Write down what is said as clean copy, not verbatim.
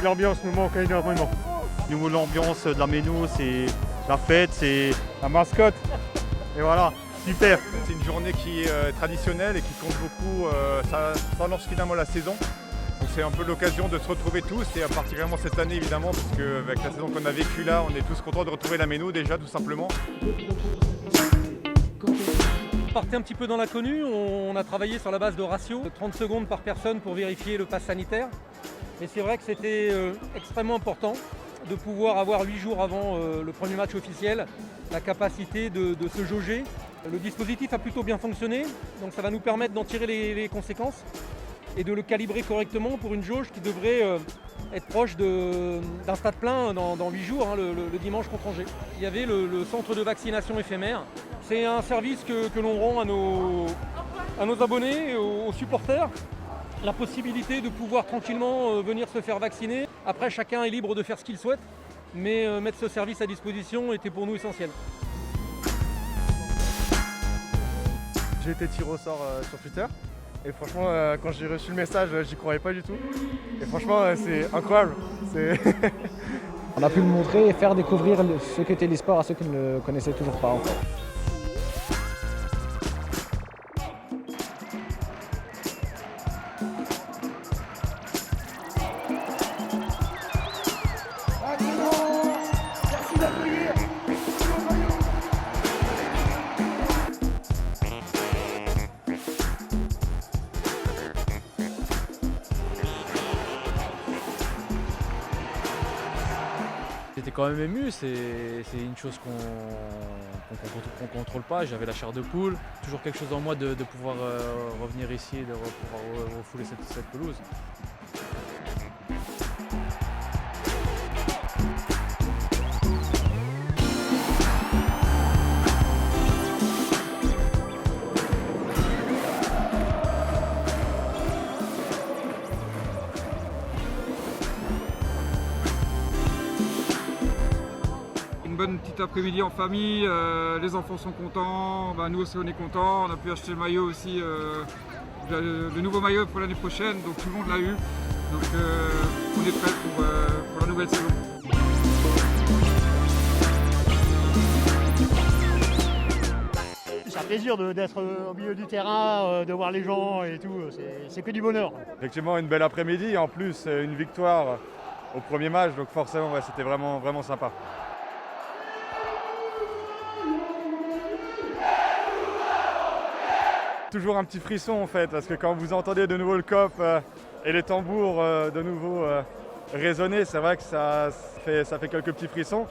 l'ambiance nous manque énormément. Nous, l'ambiance de la Méno, c'est la fête, c'est la mascotte. Et voilà, super. C'est une journée qui est traditionnelle et qui compte beaucoup. Ça lance finalement la saison. Donc c'est un peu l'occasion de se retrouver tous, et particulièrement cette année évidemment, parce qu'avec la saison qu'on a vécue là, on est tous contents de retrouver la Méno déjà, tout simplement. On partait un petit peu dans l'inconnu, on a travaillé sur la base de ratios, 30 secondes par personne pour vérifier le pass sanitaire. Et c'est vrai que c'était extrêmement important de pouvoir avoir 8 jours avant le premier match officiel la capacité de se jauger. Le dispositif a plutôt bien fonctionné, donc ça va nous permettre d'en tirer les conséquences et de le calibrer correctement pour une jauge qui devrait être proche d'un stade plein dans 8 jours, hein, le dimanche contre Angers. Il y avait le centre de vaccination éphémère. C'est un service que l'on rend à nos abonnés et aux supporters. La possibilité de pouvoir tranquillement venir se faire vacciner. Après, chacun est libre de faire ce qu'il souhaite, mais mettre ce service à disposition était pour nous essentiel. J'ai été tiré au sort sur Twitter. Et franchement, quand j'ai reçu le message, j'y croyais pas du tout. Et franchement, c'est incroyable. On a pu le montrer et faire découvrir ce qu'était l'e-sport à ceux qui ne le connaissaient toujours pas encore. J'étais quand même ému, c'est une chose qu'on contrôle pas, j'avais la chair de poule, toujours quelque chose en moi de pouvoir revenir ici et de pouvoir refouler cette pelouse. Une bonne petite après-midi en famille, les enfants sont contents, nous aussi on est contents, on a pu acheter le maillot aussi, le nouveau maillot pour l'année prochaine, donc tout le monde l'a eu, donc on est prêt pour la nouvelle saison. C'est un plaisir d'être au milieu du terrain, de voir les gens et tout, c'est que du bonheur. Effectivement, une belle après-midi, en plus une victoire au premier match, donc forcément ouais, c'était vraiment, vraiment sympa. Toujours un petit frisson en fait, parce que quand vous entendez de nouveau le COP et les tambours de nouveau résonner, c'est vrai que ça fait quelques petits frissons.